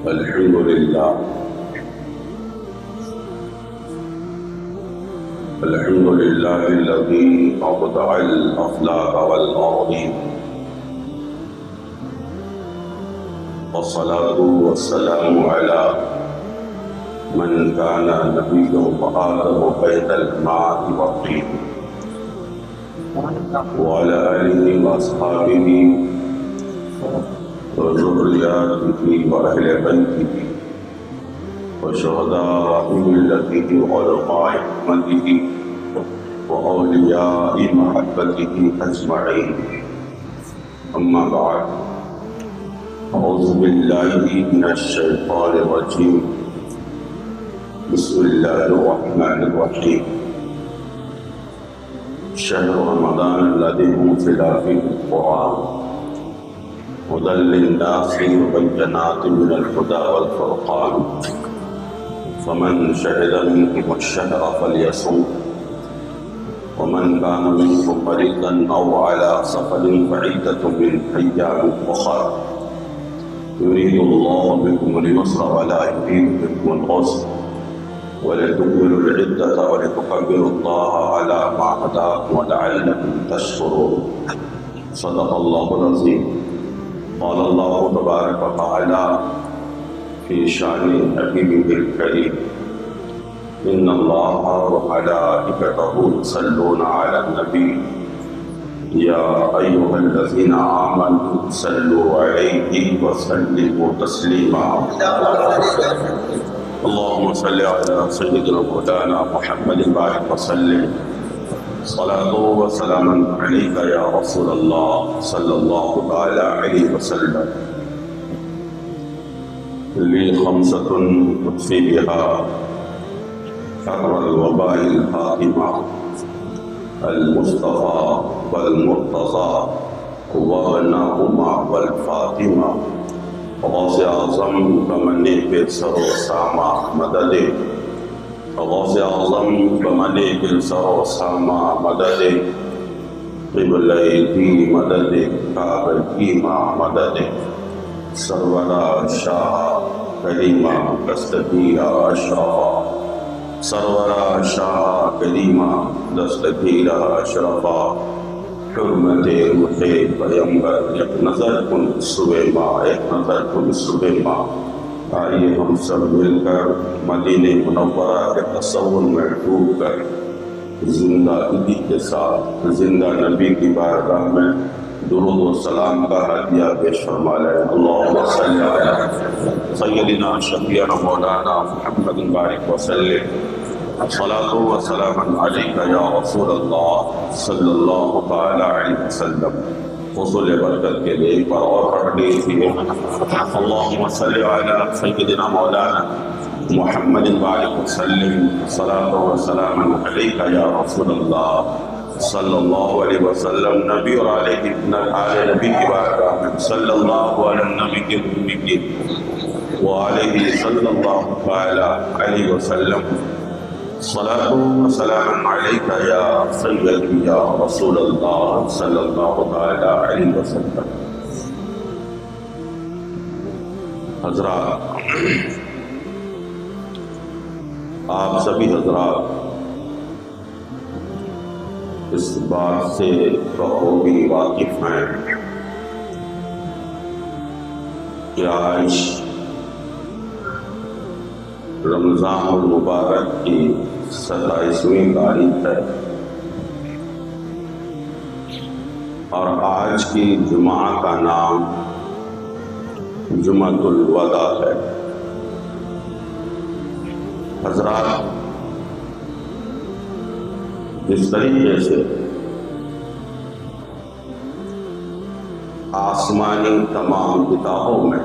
الحمد لله الذي أبدع الأفلاك والأرضين، والصلاة والسلام على من كان نبيا وآدم بين الماء والطين، وعلى آله وأصحابه وذرياته وأهل بيته وشهداء ملته وعلماء أمته وأولياء محبته أجمعين. أما بعد، أعوذ بالله من الشيطان الرجيم. بسم الله الرحمن الرحيم. شهر رمضان الذي أنزل فيه القرآن هدى للناس وبينات من الهدى والفرقان، فمن شهد منكم الشهر فليصم، ومن كان منكم مريضا أو على سفر فعدة من أيام أخرى، يريد الله بكم اليسر ولا يريد بكم العسر، ولتكملوا العدة ولتكبروا الله على ما هداكم ولعلكم تشكرون. صدق الله العظيم. قال الله تبارك وتعالى في شأن حبيبه الكريم: إن الله وملائكته يصلون على النبي يا أيها الذين آمنوا صلوا عليه وسلموا تسليما. اللهم صل على سيدنا مولانا محمد وبارك وسلم. صلاة وسلاما عليك يا رسول الله صلى الله تعالى عليه وسلم. لي خمسة أطفي بها شر الوباء الفاطمة: المصطفى والمرتضى وابنهما والفاطمة. غوث اعظم بمنے پہ سر و سامہ مدد، غوث اعظم بمنے پہ سر و سامہ مدد، قبلہ کی مدد، کعبہ کی ماں مدد، سرورہ شاہ کریمہ دستگیرہ اشرفا، سرورہ شاہ کریمہ دستگیرہ اشرفا، حرمت روح پیغمبر. ایک نظر کن صبح ماں، ایک نظر کن صبح ماں. آئیے ہم سب مل کر مدینہ منورہ کے تصور میں ڈوب کر زندہ عیدی کے ساتھ زندہ نبی کی بارگاہ میں درود و سلام کا ہدیہ پیش فرما لیں. اللہم صلی علی سیدنا شفیعنا مولانا محمد بارک وسلم. صلاة و سلام علیکہ یا رسول اللہ صلی اللہ تعالی علیہ وسلم. حصول برکت کے لیے ایک بار اور پڑھ لیجیے: اللہم صلی علی سیدنا مولانا محمد بارک وسلم. صلاة و سلام علیکہ یا رسول اللہ صلی اللہ علیہ وسلم. نبی اور آل نبی کی بارگاہ میں صلی اللہ علیہ نبی کے نبی کی وآلہ صلی اللہ علیہ وسلم. صلاة و سلام علیکہ یا سیدی یا رسول اللہ صلی اللہ علیہ وسلم. حضرات، آپ سبھی حضرات اس بات سے بخوبی واقف ہیں کہ آج رمضان المبارک کی 27ویں تاریخ ہے اور آج کی جمعہ کا نام جمعۃ الوداع ہے. حضرات، جس طریقے سے آسمانی تمام کتابوں میں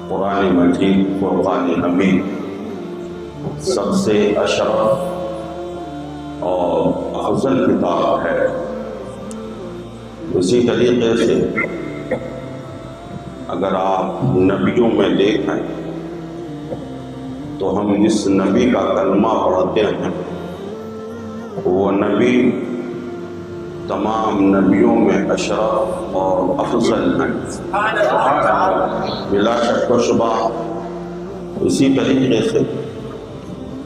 قرآن مجید فرقان حمید سب سے اشرف اور افضل کتاب ہے، اسی طریقے سے اگر آپ نبیوں میں دیکھیں تو ہم جس نبی کا کلمہ پڑھتے ہیں وہ نبی تمام نبیوں میں اشرف اور افضل ہیں بلا شک و شبہ۔ اسی طریقے سے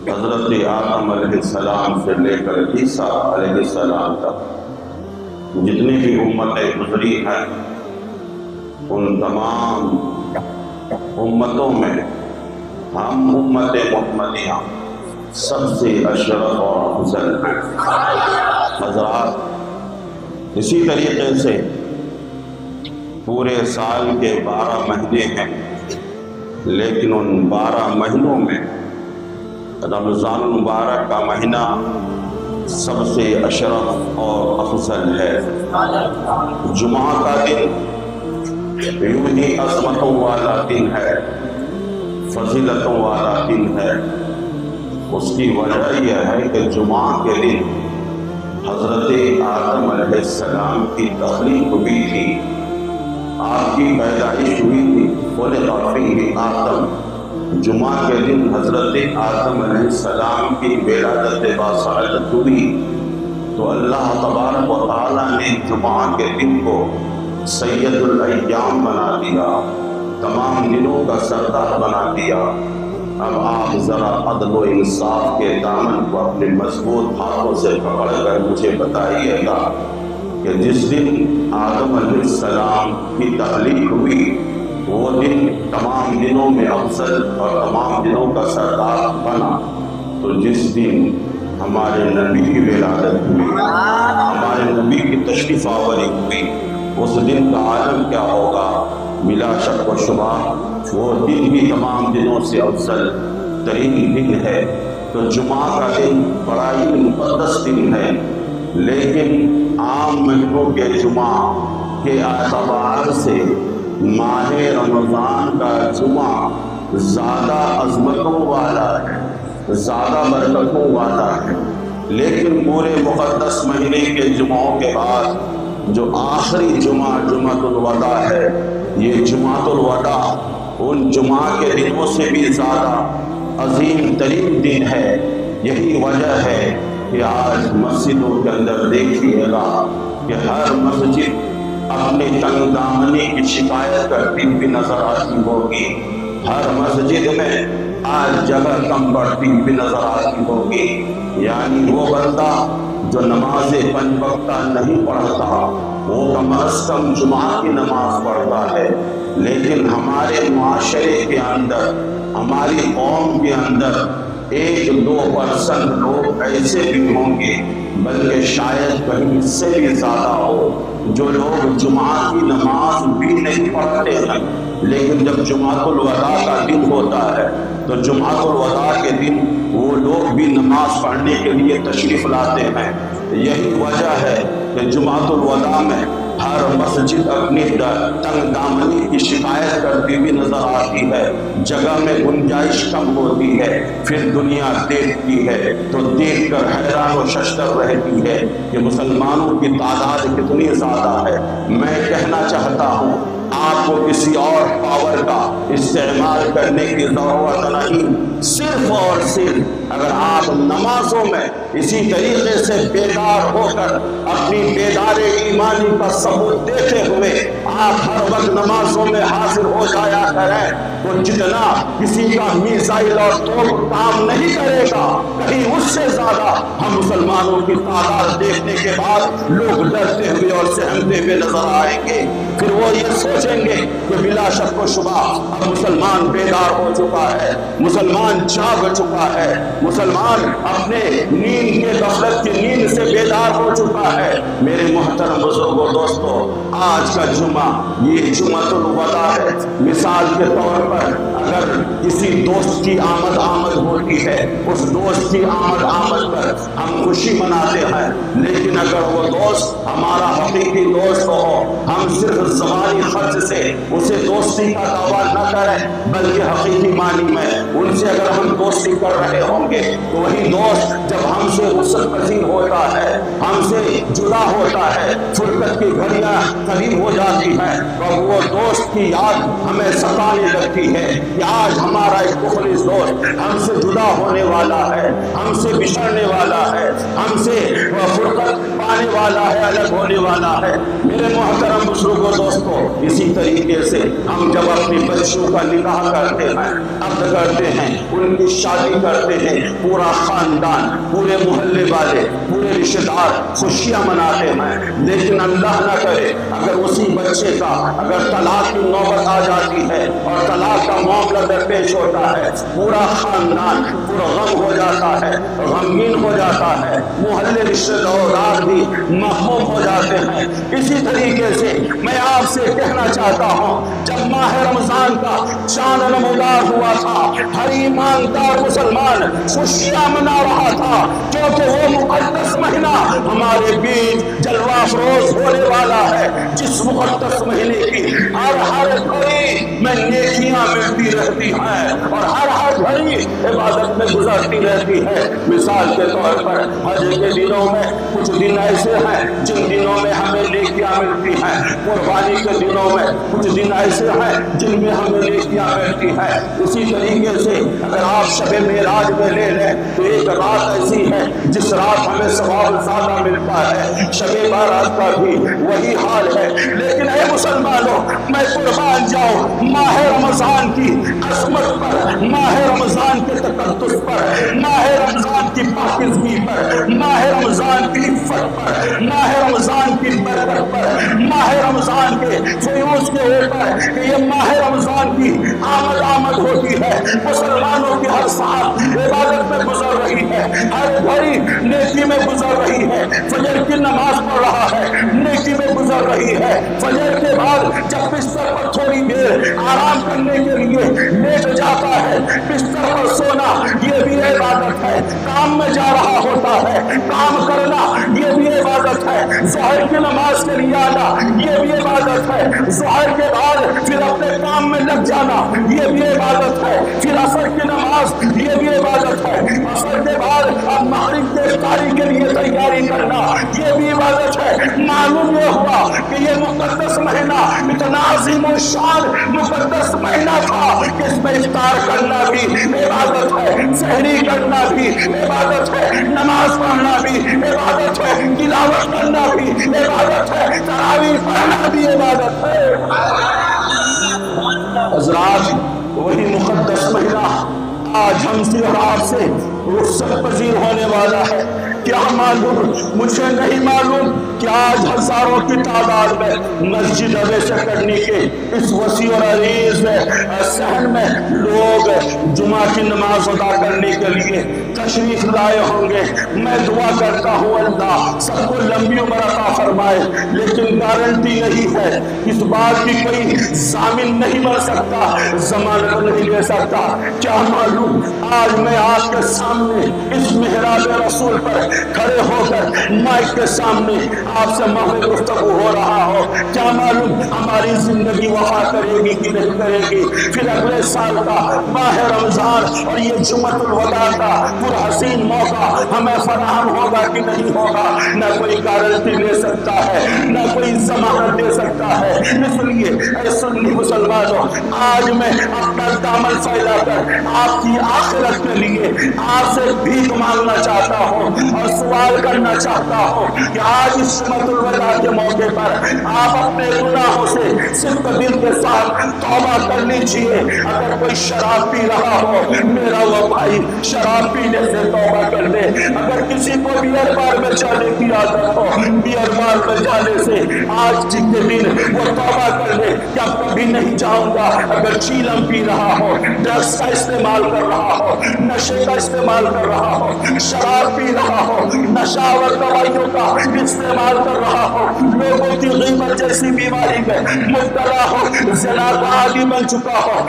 حضرت آدم علیہ السلام سے لے کر عیسیٰ علیہ السلام تک جتنی بھی امتیں گزری ہیں ان تمام امتوں میں ہم امت محمدیہ سب سے اشرف اور افضل ہیں حضرات۔ اسی طریقے سے پورے سال کے 12 مہینے ہیں، لیکن ان 12 مہینوں میں رمضان المبارک کا مہینہ سب سے اشرف اور افضل ہے۔ جمعہ کا دن یوں ہی عظمتوں والا دن ہے، فضیلتوں والا دن ہے۔ اس کی وجہ یہ ہے کہ جمعہ کے دن حضرت آدم علیہ السلام کی تخلیق ہوئی تھی، آپ کی پیدائش ہوئی تھی، خلق فیہ آدم۔ جمعہ کے دن حضرت آدم علیہ السلام کی ولادت باصعدت ہوئی، تو اللہ تبارک و تعالیٰ نے جمعہ کے دن کو سید الایام بنا دیا، تمام دنوں کا سردار بنا دیا۔ اب آپ ذرا عدل و انصاف کے دامن کو اپنے مضبوط ہاتھوں سے پکڑ کر مجھے بتائیے گا کہ جس دن آدم علیہ السلام کی تخلیق ہوئی وہ دن تمام دنوں میں افضل اور تمام دنوں کا سردار بنا، تو جس دن ہمارے نبی کی ولادت ہوئی، ہمارے نبی کی تشریف آوری ہوئی، اس دن کا عالم کیا ہوگا؟ بلا شک و شبہ وہ دن بھی تمام دنوں سے افضل ترین دن ہے۔ تو جمعہ کا دن بڑا ہی مقدس دن ہے، لیکن عام مہینوں کے جمعہ کے اعتبار سے ماہ رمضان کا جمعہ زیادہ عظمتوں والا ہے، زیادہ برکتوں والا ہے۔ لیکن پورے مقدس مہینے کے جمعوں کے بعد جو آخری جمعہ جمعۃ الوداع ہے، یہ جمعۃ الوداع ان جمعہ کے دنوں سے بھی زیادہ عظیم ترین دن ہے۔ یہی وجہ ہے کہ آج مسجدوں کے اندر دیکھیے گا کہ ہر مسجد اپنی تنگ دامنی کی شکایت کرتی بھی نظر آتی ہوگی، ہر مسجد میں آج جگہ کم پڑتی بھی نظر آتی ہوگی۔ یعنی وہ بندہ جو نماز 5 وقتہ نہیں پڑھتا وہ کم از کم جمعہ کی نماز پڑھتا ہے، لیکن ہمارے معاشرے کے اندر، ہماری قوم کے اندر 1-2% لوگ ایسے بھی ہوں گے، بلکہ شاید کہیں اس سے بھی زیادہ ہو، جو لوگ جمعہ کی نماز بھی نہیں پڑھتے ہیں، لیکن جب جمعۃ الوداع کا دن ہوتا ہے تو جمعۃ الوداع کے دن وہ لوگ بھی نماز پڑھنے کے لیے تشریف لاتے ہیں۔ یہی وجہ ہے کہ جمعۃ الوداع میں ہر مسجد اپنی تنگ دامنی کی شکایت کرتی بھی نظر آتی ہے، جگہ میں گنجائش کم ہوتی ہے، پھر دنیا دیکھتی ہے تو دیکھ کر حیران و ششدر رہتی ہے کہ مسلمانوں کی تعداد کتنی زیادہ ہے۔ میں کہنا چاہتا ہوں آپ کو کسی اور پاور کا استعمال کرنے کی ضرورت نہیں، صرف اور صرف اگر آپ نمازوں میں اسی طریقے سے بیدار ہو کر اپنی بیدار ایمانی کا ثبوت دیتے ہوئے آپ ہر وقت نمازوں میں حاضر ہو جایا کریں، تو جتنا کسی کا میزائل اور توپ کام نہیں کرے گا، کہیں اس سے زیادہ ہم مسلمانوں کی تعداد دیکھنے کے بعد لوگ ڈرتے ہوئے اور سہمتے ہوئے نظر آئیں گے۔ پھر وہ یہ سوچیں گے کہ بلا شک و شبہ اب مسلمان بیدار ہو چکا ہے، مسلمان جاگ چکا ہے، مسلمان اپنے نیند کے غفلت کی نیند سے بیدار ہو چکا ہے۔ میرے محترم بزرگوں دوستو، آج کا جمعہ یہ جمعۃ الوداع ہے۔ مثال کے طور پر اگر کسی دوست کی آمد ہوتی ہے، اس دوست کی آمد پر ہم خوشی مناتے ہیں، لیکن اگر وہ دوست ہمارا حقیقی دوست ہو، ہم صرف زبانی خرچ سے اسے دوستی کا دعویٰ نہ کریں، بلکہ حقیقی معنی میں ان سے اگر ہم دوستی کر رہے ہوں گے تو وہی دوست جب ہم سے رخصت پذیر ہوتا ہے، ہم سے جدا ہوتا ہے، فرقت کی گھڑیاں قریب ہو جاتی ہیں، تو وہ دوست کی یاد ہمیں ستانے لگتی ہے کہ آج ہمارا ایک مخلص دوست ہم سے جدا ہونے والا ہے، ہم سے بچھڑنے والا ہے، ہم سے فرقت پانے جانے والا ہے، الگ ہونے والا ہے۔ میرے محترم بزرگوں دوستوں، اسی طریقے سے ہم جب اپنی بچیوں کا نکاح کرتے ہیں، عقد کرتے ہیں، ان کی شادی کرتے ہیں، پورا خاندان، پورے محلے والے، پورے رشتے دار خوشیاں مناتے ہیں، لیکن اللہ نہ کرے اگر اسی بچے کا اگر طلاق کی نوبت آ جاتی ہے اور طلاق کا معاملہ درپیش ہوتا ہے، پورا خاندان پرغم ہو جاتا ہے، غمگین ہو جاتا ہے، محلے رشتے دار بھی مغموم ہو جاتے ہیں۔ اسی طریقے سے میں آپ سے کہنا چاہتا ہوں، جب ماہ رمضان کا چاند نمودار ہوا تھا، ہر ایماندار مسلمان خوشیاں منا رہا تھا، کیونکہ وہ مقدس مہینہ ہمارے بیچ جلوہ افروز ہونے والا ہے، جس مقدس مہینے کی ہر گھڑی میں نیکیاں ملتی رہتی ہیں اور ہر گھڑی عبادت میں گزرتی رہتی ہے۔ مثال کے طور پر حج کے دنوں میں کچھ دن ایسے ہیں جن دنوں میں ہمیں نیکیاں ملتی ہیں، قربانی کے دنوں میں کچھ دن ایسے ہیں جن میں ہمیں نیکیاں ملتی ہیں۔ اسی طریقے سے اگر آپ شب معراج میں لے لیں تو ایک رات ایسی ہے جس رات ہمیں ثواب زیادہ ملتا ہے، شب بارات کا بھی وہی حال ہے۔ لیکن اے مسلمانوں، میں قربان جاؤں ماہ رمضان کی عظمت پر، ماہ رمضان کے تقدس پر، ماہ رمضان کی پاکیزگی پر، ماہ رمضان کی عفت پر، ماہ رمضان کی برکت پر، ماہ رمضان کے فیوز کے اوپر کہ یہ ماہ رمضان کی آمد ہوتی ہے، مسلمانوں کی ہر ساعت عبادت میں گزر رہی ہے، ہر گھڑی نیکی میں گزر رہی ہے، فجر کی نماز پڑھ رہا ہے، نیکی میں گزر رہی ہے، فجر کے بعد جب بستر پر تھوڑی دیر آرام کرنے کے لیے لیٹ جاتا ہے، بستر پر سونا یہ بھی عبادت ہے، کام میں جا رہا ہوتا ہے، کام کرنا یہ بھی عبادت ہے، ظہر کی نماز کے لیے آنا یہ بھی عبادت ہے، ظہر کے بعد پھر اپنے کام میں لگ جانا یہ بھی عبادت ہے، پھر عصر کی نماز یہ بھی عبادت ہے، عصر کے بعد اب مغرب کی افطاری کے لیے تیاری کرنا یہ بھی عبادت ہے۔ معلوم یہ ہوا کہ یہ مقدس مہینہ اتنا عظیم و شان مقدس مہینہ تھا کہ اس میں افطار کرنا بھی عبادت ہے، سحری کرنا بھی عبادت ہے، نماز پڑھنا بھی عبادت ہے، تلاوت کرنا بھی عبادت ہے، تراویح پڑھنا بھی عبادت ہے۔ حضرات، وہی مقدس مہینہ آج ہم سے اور آپ سے رخصت پذیر ہونے والا ہے۔ کیا معلوم، مجھے نہیں معلوم کہ آج ہزاروں کی تعداد میں مسجد ویسے کرنے کے اس وسیع اور عریض صحن میں لوگ جمعہ کی نماز ادا کرنے کے لیے تشریف لائے ہوں گے۔ میں دعا کرتا ہوں اللہ سب کو لمبی عمر عطا فرمائے، لیکن گارنٹی یہی ہے، اس بات کی کوئی ضامن نہیں بن سکتا، ضمانت نہیں لے سکتا۔ کیا معلوم آج میں آپ کے سامنے اس محراب رسول پر کھڑے ہو کر مائک کے سامنے آپ سے محض گفتگو ہو رہا ہو، کیا معلوم ہماری زندگی وفا کرے گی کہ نہیں کرے گی، پھر اگلے سال کا ماہ رمضان اور یہ جمعۃ الوداع کا پرحسین موقع ہمیں فراہم ہوگا کہ نہیں ہوگا، نہ کوئی گارنٹی لے سکتا ہے، نہ کوئی ضمانت دے سکتا ہے۔ اس لیے اے سنی مسلمانوں، آج میں اپنا دامن پھیلا کر آپ کی آخرت کے لیے آپ سے بھیک مانگنا چاہتا ہوں اور سوال کرنا چاہتا ہوں کہ آج اس جمعۃ الوداع کے موقع پر آپ اپنے گناہوں سے صرف دل کے ساتھ توبہ کر لیجئے۔ اگر کوئی شراب پی رہا ہو، میرا وہ بھائی شراب پینے سے توبہ کر دے۔ اگر کسی کو بیئر بار میں جانے کی عادت ہو، بیئر بار میں جانے سے آج کے دن وہ توبہ کر دے کہ اب کبھی نہیں جاؤں گا۔ اگر چیلم پی رہا ہو، ڈرگس کا استعمال کر رہا ہو، نشے کا استعمال کر رہا ہو، شراب پی رہا ہو، نشاور دوائیوں کا استعمال کر رہا ہو، لوگوں کی غیبت جیسی بیماری میں مبتلا ہو، زنا کا عادی بن چکا ہو،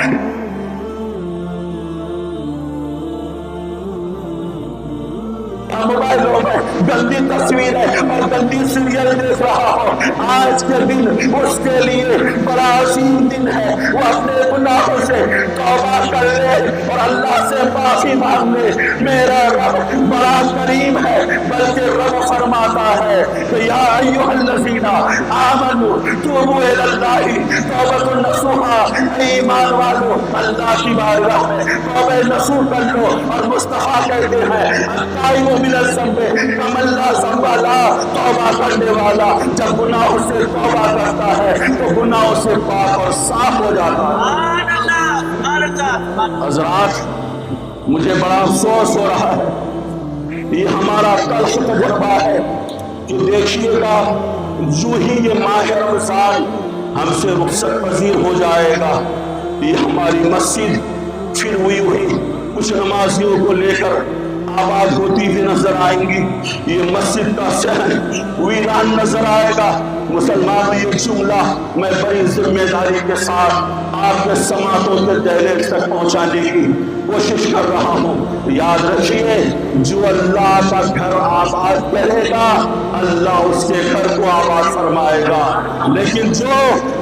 موبائلوں میں گندی تصویریں اور گندی سیریل دیکھ رہا ہو، آج کے دن اس کے لیے بڑا عظیم دن ہے۔ وہ اپنے گناہوں سے توبہ کر لے اور اللہ سے معافی مانگ لے۔ میرا رب بڑا کریم ہے، بلکہ رب فرماتا ہے کہ یا ایھا الذین آمنوا توبوا الی اللہ توبۃ نصوحا، ایمان والو اللہ کی بارگاہ میں توبہ نصوح کر لو۔ اور مصطفیٰ کہتے ہیں التائب من الذنب کمن لا ذنب والا توبہ کرنے والا جب گناہوں سے توبہ کرتا ہے تو گناہوں سے پاک اور صاف ہو جاتا ہے۔ حضرات مجھے بڑا افسوس ہو رہا ہے، یہ ہمارا تلخ تجربہ ہے کہ دیکھیے گا جو ہی یہ ماہ رمضان ہم سے رخصت پذیر ہو جائے گا، یہ ہماری مسجد پھر ہوئی کچھ نمازیوں کو لے کر آباد ہوتی ہوئی نظر آئیں گی، یہ مسجد کا صحن ویران نظر آئے گا۔ مسلمان یہ جملہ میں بڑی ذمہ داری کے ساتھ آپ کے سماعتوں کے دہلیز تک پہنچانے کی کوشش کر رہا ہوں۔ یاد رکھیے جو اللہ کا گھر آباد کرے گا اللہ اس کے گھر کو آباد فرمائے گا، لیکن جو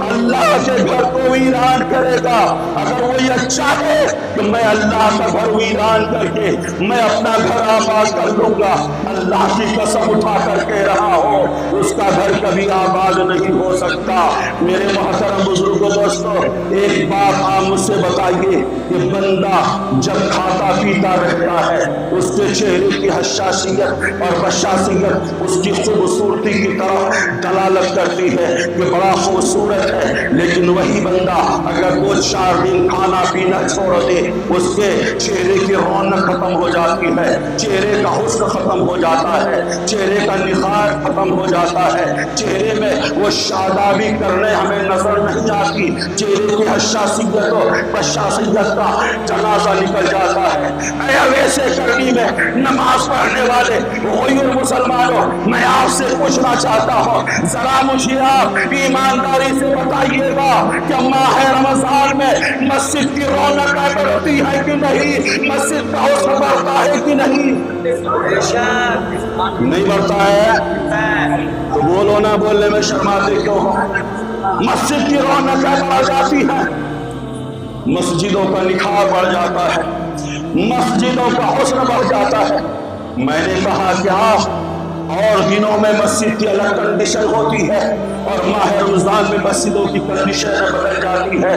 اللہ کے گھر کو ویران کرے گا، اگر وہ یہ چاہے کہ میں اللہ کا گھر ویران کر کے میں اپنا گھر آباد کر لوں گا، اللہ کی قسم اٹھا کر کے رہا ہو اس کا گھر کبھی آباد نہیں ہو سکتا۔ میرے محترم بزرگوں دوستو، ایک بات آپ مجھ سے بتائیے کہ بندہ جب کھاتا پیتا رہتا ہے اس کے چہرے کی حشاشیت اور بشاشیت اس کی خوبصورتی کی طرف دلالت کرتی ہے کہ بڑا خوبصورت ہے، لیکن وہی بندہ اگر 2-4 دن کھانا پینا چھوڑ دے اس کے چہرے کی رونق ختم ہو جاتی ہے، چہرے کا حسن ختم ہو جاتا ہے، چہرے کا نخار ختم ہو جاتا ہے، چہرے میں وہ شادابی کرنے ہمیں نظر نہیں آتی، چہرے کی حشاشیت و بشاشیت کا جنازہ نکل جاتا ہے۔ اے ویسے کرنی میں نماز پڑھنے والے غیر مسلمانوں، میں آپ سے پوچھنا چاہتا ہوں، ذرا مجھے آپ ایمانداری سے بتائیے گا کہ ماہ رمضان میں مسجد کی رونق بڑھتی ہے کہ نہیں، مسجد کا حسن بڑھتا ہے کہ نہیں؟ نہیں بڑھتا ہے تو بولو نہ، بولنے میں شرماتے کیوں ہو؟ مسجد کی رونق بڑھ جاتی ہے، مسجدوں کا نکھار بڑھ جاتا ہے، مسجدوں کا حسن بڑھ جاتا ہے۔ میں نے کہا کیا اور دنوں میں مسجد کی الگ کنڈیشن ہوتی ہے اور ماہ رمضان میں مسجدوں کی کنڈیشن بدل جاتی ہے،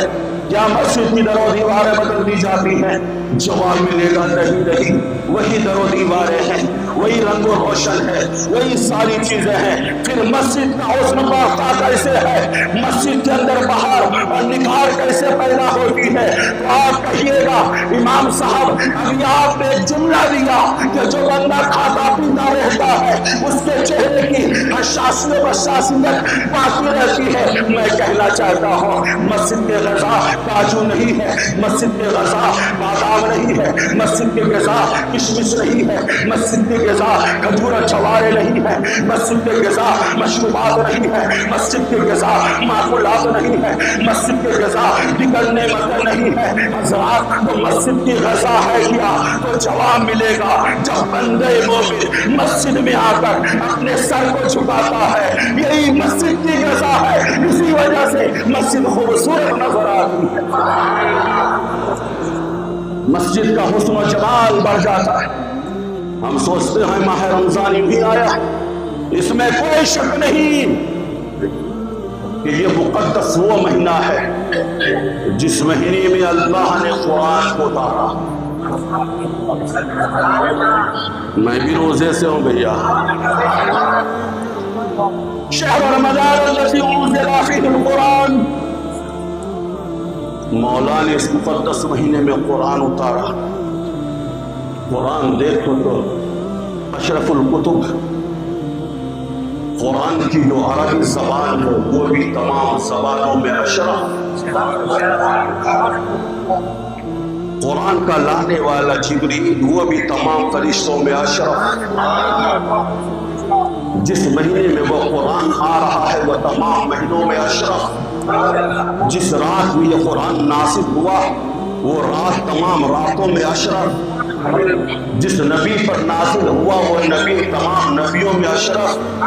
کیا مسجد کی در و دیواریں بدل دی جاتی ہیں؟ جواب ملے گا نہیں، وہی در و دیواریں ہیں، وہی رنگ و روشن ہے، وہی ساری چیزیں ہیں۔ پھر مسجد کا حسن بڑھتا کیسے ہے، مسجد کے اندر بہار اور نکھار کیسے پیدا ہوتی ہے؟ تو آپ کہیے گا امام صاحب ابھی آپ نے ایک جملہ دیا کہ جو بندہ کھاتا پیتا رہتا ہے اس کے چہرے کی حشاشیت و بشاشیت باقی رہتی ہے۔ میں کہنا چاہتا ہوں مسجد کے غذا کاجو نہیں ہے، مسجد کے غذا بادام نہیں ہے، مسجد کے غذا کشمش نہیں ہے، مسجد کے غذا کھجور چوارے نہیں ہے، مسجد کے غذا مشروبات نہیں ہے، مسجد کے غذا معقولات نہیں ہے، مسجد کے غذا دیگر نعمتیں نہیں ہے۔ حضرات تو مسجد کی غذا ہے کیا؟ تو جواب ملے گا جب بندے مومن مسجد میں آ کر اپنے سر کو جھکاتا ہے، یہی مسجد کی غذا ہے، اسی وجہ سے مسجد خوبصورت نظر آتی ہے، مسجد کا حسن و جمال بڑھ جاتا ہے۔ ہم سوچتے ہیں ماہ رمضان بھی آیا، اس میں کوئی شک نہیں کہ یہ مقدس وہ مہینہ ہے جس مہینے میں اللہ نے قرآن کو اتارا۔ میں بھی روزے سے ہوں بھیا۔ شہر رمضان الذی انزل فیہ القرآن، مولا نے اس مقدس مہینے میں قرآن اتارا۔ قرآن دیکھو تو اشرف الکتب، قرآن کی جو عربی زبان ہے وہ بھی تمام زبانوں میں اشرف، قرآن کا لانے والا جبریل وہ بھی تمام فرشتوں میں اشرف، جس مہینے میں وہ قرآن آ رہا ہے وہ تمام مہینوں میں اشرف، جس رات میں یہ قرآن نازل ہوا وہ رات تمام راتوں میں اشرف، جس نبی پر نازل ہوا وہ نبی تمام نبیوں میں اشرف،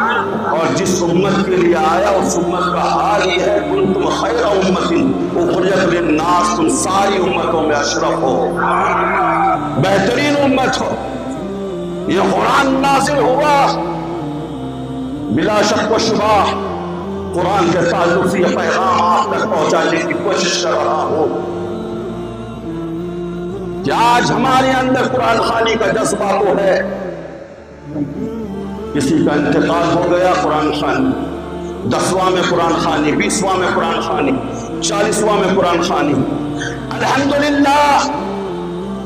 اور جس امت کے لیے آیا اس امت کا حال یہ ہے کنتم خیر امت اخرجت للناس، تم ساری امتوں میں اشرف ہو، بہترین امت ہو۔ یہ قرآن نازل ہوا، بلا شک و شبہ قرآن کے تعلق سے یہ پیغام آپ تک پہنچانے کی کوشش کر رہا ہوں کہ آج ہمارے اندر قرآن خوانی کا جذبہ تو ہے، کسی کا انتقال ہو گیا قرآن خوانی، 10واں میں قرآن خوانی، 20واں میں قرآن خوانی، 40واں میں قرآن خوانی۔ الحمدللہ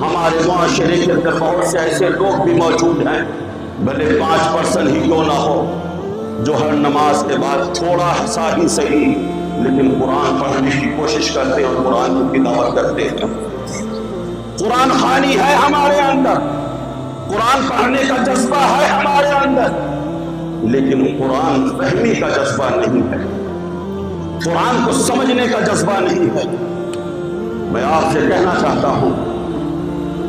ہمارے معاشرے کے اندر بہت سے ایسے لوگ بھی موجود ہیں، بھلے 5% ہی کیوں نہ ہو، جو ہر نماز کے بعد تھوڑا سا ہی صحیح لیکن قرآن پڑھنے کی کوشش کرتے اور قرآن کی تلاوت کرتے ہیں۔ قرآن خوانی ہے ہمارے اندر، قرآن پڑھنے کا جذبہ ہے ہمارے اندر، لیکن قرآن فہمی کا جذبہ نہیں ہے، قرآن کو سمجھنے کا جذبہ نہیں ہے۔ میں آپ سے کہنا چاہتا ہوں،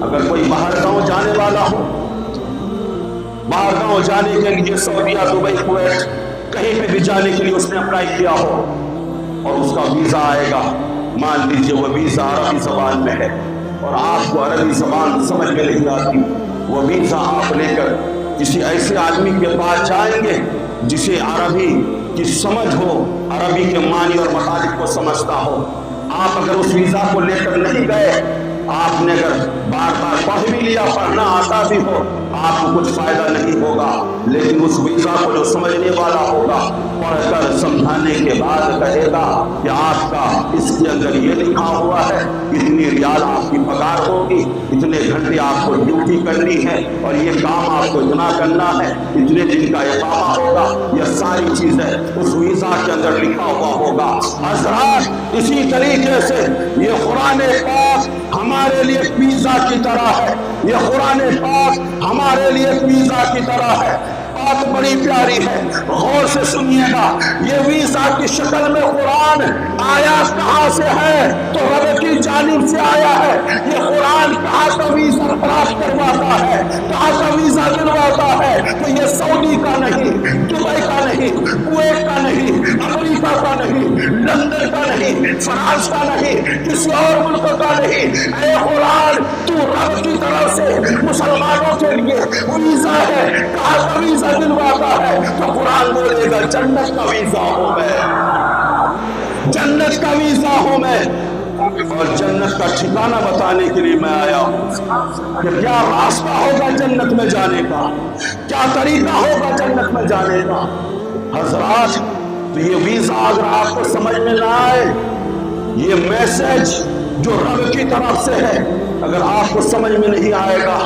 اگر کوئی باہر گاؤں جانے والا ہو، باہر گاؤں جانے کے لیے سعودیہ، دبئی، کویت، کہیں پہ بھی جانے کے لیے اس نے اپلائی کیا ہو اور اس کا ویزا آئے گا، مان لیجئے وہ ویزا عربی زبان میں ہے اور آپ کو عربی زبان سمجھ میں نہیں آتی، وہ ویزا آپ لے کر کسی ایسے آدمی کے پاس جائیں گے جسے عربی کی سمجھ ہو، عربی کے معنی اور مطالب کو سمجھتا ہو۔ آپ اگر اس ویزا کو لے کر نہیں گئے، آپ نے اگر بار بار پڑھ بھی لیا، پڑھنا آتا بھی ہو، آپ کو کچھ فائدہ نہیں ہوگا، لیکن اس ویزا کو جو سمجھنے والا ہوگا پڑھ کر سمجھانے کے بعد کہے گا کہ آپ کا اس کے اندر یہ لکھا ہوا ہے، اتنی ریال آپ کی پگار ہوگی، اتنے گھنٹے آپ کو ڈیوٹی کرنی ہے اور یہ کام آپ کو اتنا کرنا ہے، اتنے دن کا اقامہ ہوگا، یہ ساری چیزیں اس ویزا کے اندر لکھا ہوا ہوگا۔ حضرات اسی طریقے سے یہ قرآن پاک ہمارے لیے ویزا کی طرح ہے، یہ قرآن پاک ہمارے لیے ویزا کی طرح ہے۔ بات بڑی پیاری ہے، غور سے سنیے گا۔ یہ ویزا کی شکل میں قرآن آیا کہاں سے ہے؟ تو رب کی جانب سے آیا ہے۔ یہ قرآن کہاں کا ویزا پراپت کرواتا ہے، کہاں کا ویزا دلواتا ہے؟ تو یہ سعودی کا نہیں، دبئی کا نہیں، کویت کا نہیں، امریکہ کا نہیں، لندن کا نہیں، فرانس کا نہیں، کسی اور ملک کا نہیں۔ اے قرآن، تو رب کی طرف سے مسلمانوں کے لیے ویزا ہے، کہاں کا ویزا دلواتا ہے؟ تو قرآن بولے گا جنت کا ویزا ہوں میں، جنت کا ویزا ہوں میں، اور جنت کا ٹھکانہ بتانے کے لیے میں آیا ہوں کہ کیا راستہ ہوگا جنت میں جانے کا، کیا طریقہ ہوگا جنت میں جانے کا۔ حضرات تو یہ ویزا اگر آپ کو سمجھ میں نہ آئے، یہ میسج جو رب کی طرف سے ہے اگر آپ کو سمجھ میں نہیں آئے گا،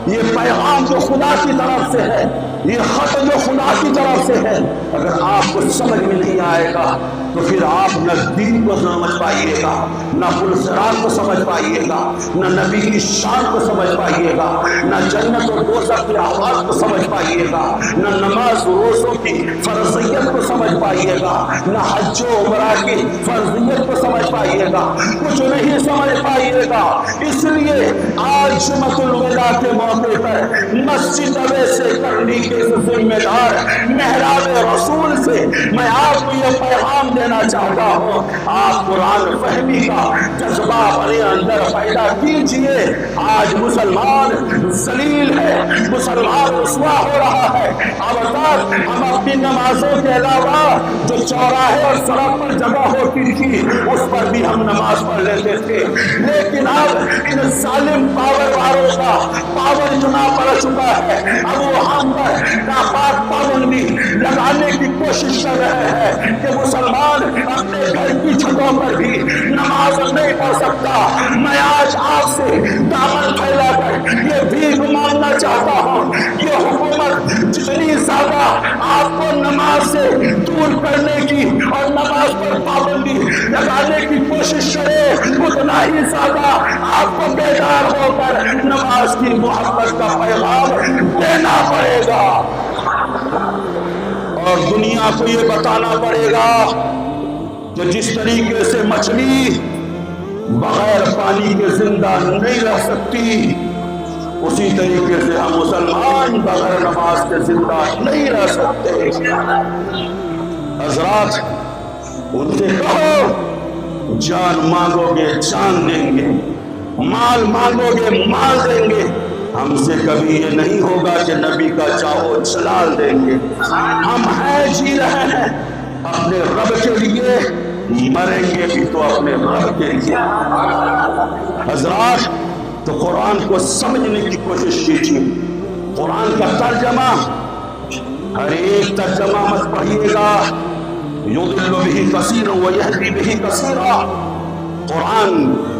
یہ پیغام جو خدا کی طرف سے ہے، یہ خط جو خدا کی طرف سے ہے، اگر آپ کو سمجھ میں نہیں آئے گا تو پھر آپ نہ دین کو سمجھ پائیے گا، نہ پلسرات کو سمجھ پائیے گا، نہ نبی کی شان کو سمجھ پائیے گا، نہ جنت اور دوزخ کی آواز کو سمجھ پائیے گا، نہ نماز روزوں کی فرضیت کو سمجھ پائیے گا، نہ حج و عمرہ کی فرضیت کو سمجھ پائیے گا، کچھ نہیں سمجھ پائیے گا۔ اس لیے آج جمعۃ الوداع کے موقع پر مسجد ویسے کرنے کے ذمہ دار محراب رسول سے میں آپ کو یہ پیغام دینا چاہتا ہوں، آپ قرآن فہمی کا جذبہ اپنے اندر پیدا کیجئے۔ آج مسلمان ذلیل ہے، مسلمان رسوا ہو رہا ہے۔ اب تک ہم اپنی نمازوں کے علاوہ جو چوراہے اور سڑک پر جگہ ہوتی تھی اس پر بھی ہم نماز پڑھ لیتے تھے، لیکن اب ان ظالم پاور والوں کا پاور اتنا بڑھ چکا ہے، اب وہ ہم پر ناپاک پابندی لگانے کی کوشش کر رہے ہیں کہ مسلمان اپنے گھر کی چھتوں پر بھی نماز نہیں پڑھ سکتا۔ میں آج آپ سے دامن پھیلا کر یہ بھی ماننا چاہتا ہوں، یہ حکومت جتنی زیادہ آپ کو نماز سے دور کرنے کی اور نماز پر پابندی لگانے کی کوشش کرے، اتنا ہی زیادہ آپ کو بیدار ہو کر نماز کی محبت کا پیغام دینا پڑے گا اور دنیا کو یہ بتانا پڑے گا کہ جس طریقے سے مچھلی بغیر پانی کے زندہ نہیں رہ سکتی، اسی طریقے سے ہم مسلمان بغیر نماز کے زندہ نہیں رہ سکتے۔ حضرات ان سے کہو جان مانگو گے جان دیں گے، مال مانگو گے مال دیں گے، ہم سے کبھی یہ نہیں ہوگا کہ نبی کا چاہو جلال دیں گے۔ ہم ہیں جی رہے ہیں اپنے رب کے لیے، مریں گے بھی تو اپنے رب کے لیے۔ حضرات تو قرآن کو سمجھنے کی کوشش کیجیے۔ قرآن کا ترجمہ ہر ایک ترجمہ مت پڑھیے گا، یضل بہ کثیرا ویہدی بہ کثیرا۔ قرآن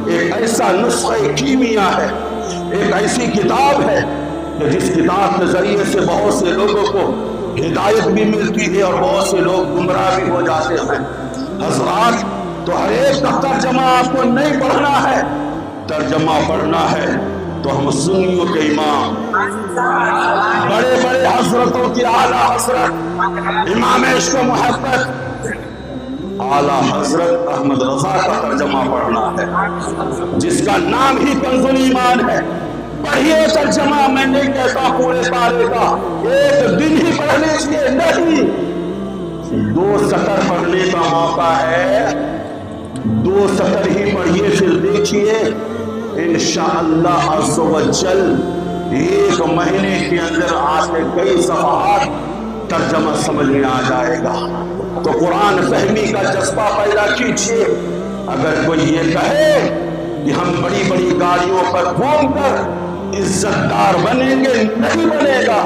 ایک ایسا نسخہ کیمیا ہے، ایک ایسی کتاب ہے کہ جس کتاب کے ذریعے سے بہت سے لوگوں کو ہدایت بھی ملتی ہے اور بہت سے لوگ گمراہ بھی ہو جاتے ہیں۔ حضرات، تو ہر ایک کا ترجمہ آپ کو نہیں پڑھنا ہے، ترجمہ پڑھنا ہے تو ہم سنیوں کے امام، بڑے بڑے حضرتوں کی اعلیٰ حضرت امام عشق و محبت اعلیٰ حضرت احمد رضا کا ترجمہ پڑھنا ہے، جس کا نام ہی کنز الایمان ہے۔ پڑھیے ترجمہ، میں نہیں کہتا پورے پارے کا ایک دن ہی پڑھ لیجیے، نہیں، 2 سطر پڑھنے کا موقع ہے، 2 سطر ہی پڑھیے، پھر دیکھیے انشاءاللہ عز و جل 1 مہینے کے اندر آپ کے کئی صفحات ترجمہ سمجھ میں آ جائے گا۔ تو قرآن فہمی کا جذبہ پیدا کیجیے۔ اگر کوئی یہ کہے کہ ہم بڑی بڑی گاڑیوں پر گھوم کر عزت دار بنیں گے، نہیں بنے گا۔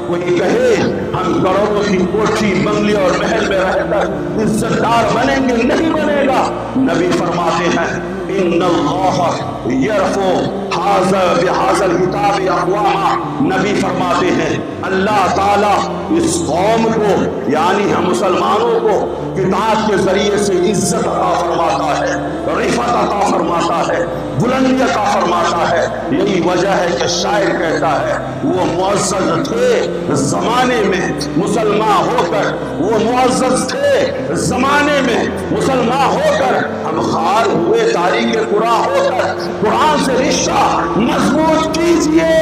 کوئی کہے ہم کروڑوں کی کوٹھی بنگلے اور محل میں رہ کر عزت دار بنیں گے، نہیں بنے گا۔ نبی فرماتے ہیں ان اللہ یرفع بہذا الکتاب اقواما، نبی فرماتے ہیں اللہ تعالیٰ اس قوم کو یعنی ہم مسلمانوں کو کتاب کے ذریعے سے عزت عطا فرماتا ہے، رفعت عطا فرماتا ہے، بلندی عطا فرماتا ہے۔ یہی وجہ ہے کہ شاعر کہتا ہے وہ معزز تھے زمانے میں مسلمان ہو کر، وہ معزز تھے زمانے میں مسلمان ہو کر، ہم خار ہوئے تاریخ قرآن ہو کر قرآن سے رشتہ مضبوط کیجئے،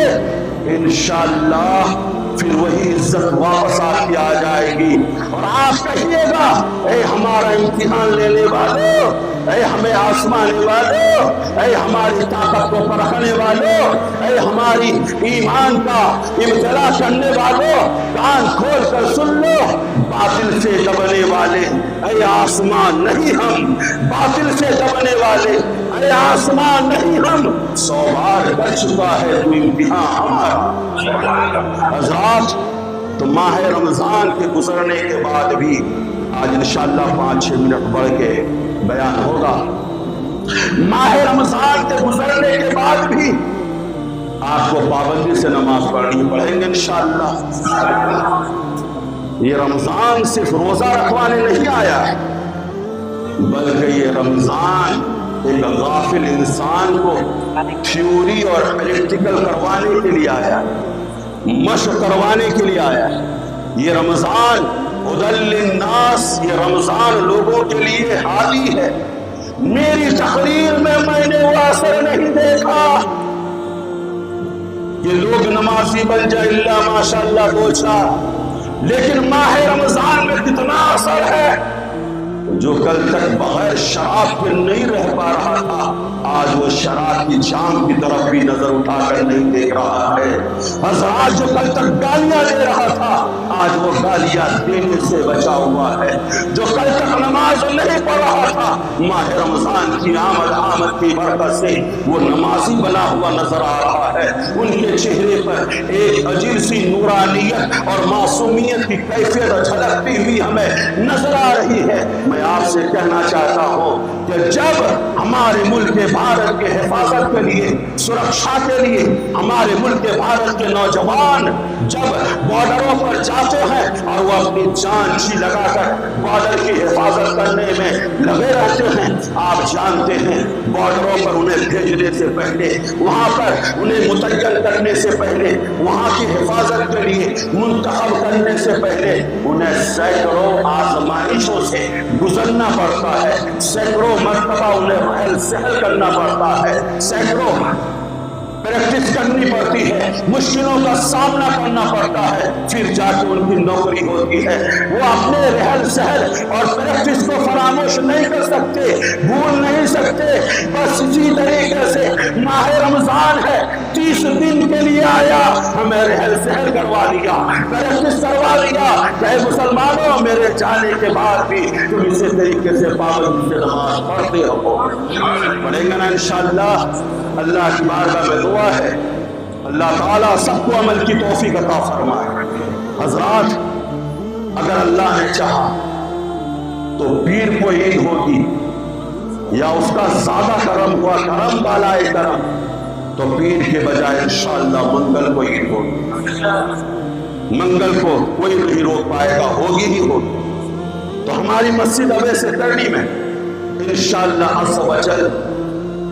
انشاءاللہ پھر وہی عزت واپس آپ کی آ جائے گی۔ اور آپ کہیے گا اے ہمارا امتحان لینے والوں، اے ہمیں آزمانے والوں، اے ہماری طاقت کو پرکھنے والوں، اے ہماری ایمان کا ابتلا کرنے والوں، کان کھول کر سن لو، باطل سے دبنے والے، اے آسمان نہیں ہم باطل سے دبنے والے، اے آسمان نہیں ہم، 100 بار کر چکا ہے تو امتحان ہمارا۔ حضرات، تو ماہ رمضان کے گزرنے کے بعد بھی آج انشاءاللہ 5-6 منٹ بڑھ کے بیان ہوگا۔ ماہ رمضان کے گزرنے کے بعد بھی آپ کو پابندی سے نماز پڑھیں گے انشاءاللہ۔ یہ رمضان صرف روزہ رکھوانے نہیں آیا، بلکہ یہ رمضان ایک غافل انسان کو تھیوری اور پریکٹیکل کروانے کے لیے آیا، مشق کروانے کے لیے آیا۔ یہ رمضان ہدی للناس، یہ رمضان لوگوں کے لیے ہادی ہے۔ میری تقریر میں نے وہ اثر نہیں دیکھا کہ لوگ نمازی بن جائے اللہ ماشاءاللہ 2-4، لیکن ماہ رمضان میں کتنا اثر ہے۔ جو کل تک بغیر شراب کے نہیں رہ پا رہا تھا، آج وہ شراب کی جام کی طرف بھی نظر اٹھا کر نہیں دیکھ رہا ہے۔ حضرات، جو کل تک گالیاں دے رہا تھا، آج وہ گالیاں دینے سے بچا ہوا ہے۔ جو کل تک نماز نہیں پڑھ رہا تھا، ماہ رمضان کی آمد کی برکت سے وہ نمازی بنا ہوا نظر آ رہا ہے۔ ان کے چہرے پر ایک عجیب سی نورانیت اور معصومیت کی کیفیت جھلکتی ہوئی ہمیں نظر آ رہی ہے۔ میں آپ سے کہنا چاہتا ہوں کہ جب ہمارے ملک بھارت کے حفاظت کے لیے، سرکشا کے لیے ہمارے ملک بھارت کے نوجوان جب بارڈروں پر جاتے ہیں اور وہ اپنی جان جی لگا کر بارڈر کی حفاظت کرنے میں لگے رہتے ہیں، آپ جانتے ہیں بارڈروں پر انہیں بھیجنے سے پہلے، وہاں پر انہیں متعین کرنے سے پہلے، وہاں کی حفاظت کے لیے منتخب کرنے سے پہلے انہیں سینکڑوں آزمائشوں سے گزرنا پڑتا ہے، سینکڑوں مرتبہ انہیں رحل سہل کرنا پڑتا ہے، سینکڑوں پریکٹس کرنی پڑتی ہے، مشکلوں کا سامنا کرنا پڑتا ہے، پھر جا کے ان کی نوکری ہوتی ہے۔ وہ اپنے رحل سہل اور پریکٹس کو فراموش نہیں کر سکتے، بھول نہیں سکتے۔ بس اسی طریقے سے ماہ رمضان ہے، 30 دن کے لیے آیا، ہمیں رحل سہل کروا دیا، پریکٹس کروا دیا کہ مسلمانوں میرے جانے کے بعد بھی تم اسی طریقے سے پابندی سے نماز پڑھتے ہو۔ پڑھیں گے نا انشاءاللہ۔ اللہ کی بارگاہ میں دعا ہے اللہ تعالیٰ سب کو عمل کی توفیق عطا فرمائے۔ حضرات، اللہ نے چاہا تو پیر کو عید ہوگی، یا اس کا زیادہ کرم ہوا، کرم بالائے کرم، تو پیر کے بجائے انشاءاللہ منگل کو عید ہوگی۔ منگل کو کوئی نہیں روک پائے گا، ہوگی ہی ہوگی۔ تو ہماری مسجد اویس کرنی میں انشاءاللہ عز و جل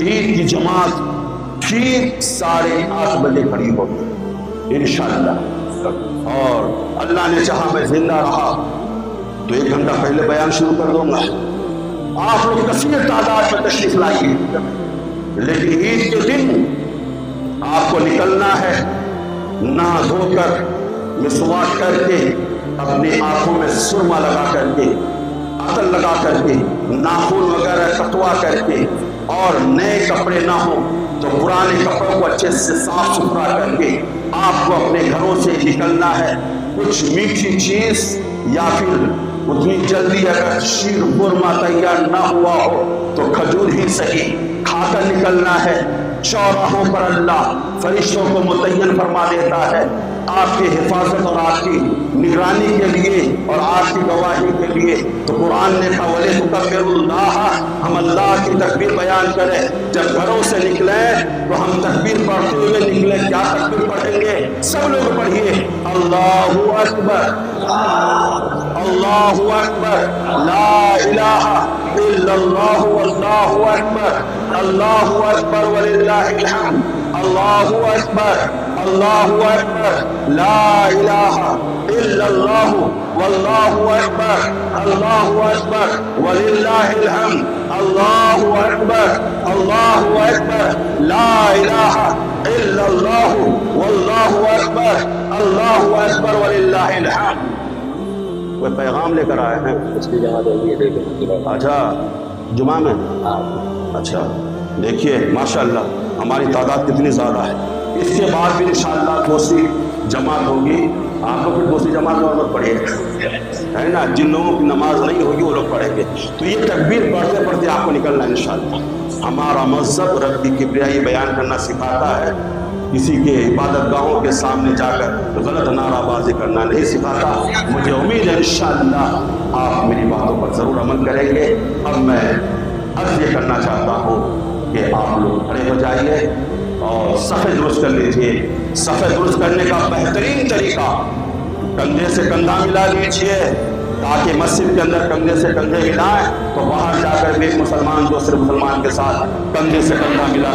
عید کی جماعت ٹھیک 8:30 بجے کھڑی ہوگی انشاءاللہ، اور اللہ نے چاہا میں زندہ رہا تو 1 گھنٹہ پہلے بیان شروع کر دوں گا۔ آپ لوگ کثیر تعداد میں تشریف لائیے، لیکن عید کے دن آپ کو نکلنا ہے نہا دھو کر، مسواک کر کے، اپنی آنکھوں میں سرما لگا کر کے، عطر لگا کر کے، ناخن وغیرہ کٹوا کر کے، اور نئے کپڑے نہ ہوں تو پرانے کپڑوں کو اچھے سے صاف ستھرا کر کے آپ کو اپنے گھروں سے نکلنا ہے۔ کچھ میٹھی چیز یا پھر اتنی جلدی اگر شیر خورما تیار نہ ہوا ہو تو کھجور ہی صحیح کھا کر نکلنا ہے۔ چوراہوں پر اللہ فرشتوں کو متعین فرما دیتا ہے آپ کی حفاظت اور آپ کی نگرانی کے لیے اور آپ کی گواہی کے لیے۔ تو قرآن نے کہا وَلِتُكَبِّرُوا اللَّهَ، ہم اللہ کی تکبیر بیان کریں۔ جب گھروں سے نکلیں تو ہم تکبیر پڑھتے ہوئے نکلیں۔ کیا تکبیر پڑھیں گے؟ سب لوگ پڑھیے، اللہ اکبر، اللہ اکبر، لا الہ الا اللہ، واللہ اکبر، اللہ اکبر وللہ الحمد، اللہ اکبر، اللہ اکبر، لا الہ الا اللہ، واللہ اکبر، اللہ اکبر وللہ الحمد، اللہ اکبر، اللہ اکبر، لا الہ الا اللہ، واللہ اکبر، اللہ اکبر وللہ الحمد۔ کوئی پیغام لے کر آئے ہیں؟ اس کی جماعت ہوگی۔ اچھا، جمعہ میں؟ اچھا، دیکھیے ماشاءاللہ ہماری تعداد کتنی زیادہ ہے۔ اس کے بعد بھی انشاءاللہ دوسری جماعت ہوگی، آپ لوگ پھر دوسری جماعت میں مت پڑھیے، ہے نا، جن لوگوں کی نماز نہیں ہوگی وہ لوگ پڑھیں گے۔ تو یہ تکبیر پڑھتے پڑھتے آپ کو نکلنا ہے انشاءاللہ۔ ہمارا مذہب رب کی کبریائی بیان کرنا سکھاتا ہے، کسی کے عبادت گاہوں کے سامنے جا کر غلط نعرہ بازی کرنا نہیں سکھاتا۔ مجھے امید ہے انشاءاللہ آپ میری باتوں پر ضرور عمل کریں گے۔ اب میں عرض یہ کرنا چاہتا ہوں کہ آپ لوگ کھڑے ہو جائیے اور صفحے درست کر لیجیے۔ صفحے درست کرنے کا بہترین طریقہ کندھے سے کندھا ملا لیجیے، تاکہ مسجد کے اندر کندھے سے کندھے ملائیں تو باہر جا کر بھی ایک مسلمان دوسرے مسلمان کے ساتھ کندھے سے کندھا ملا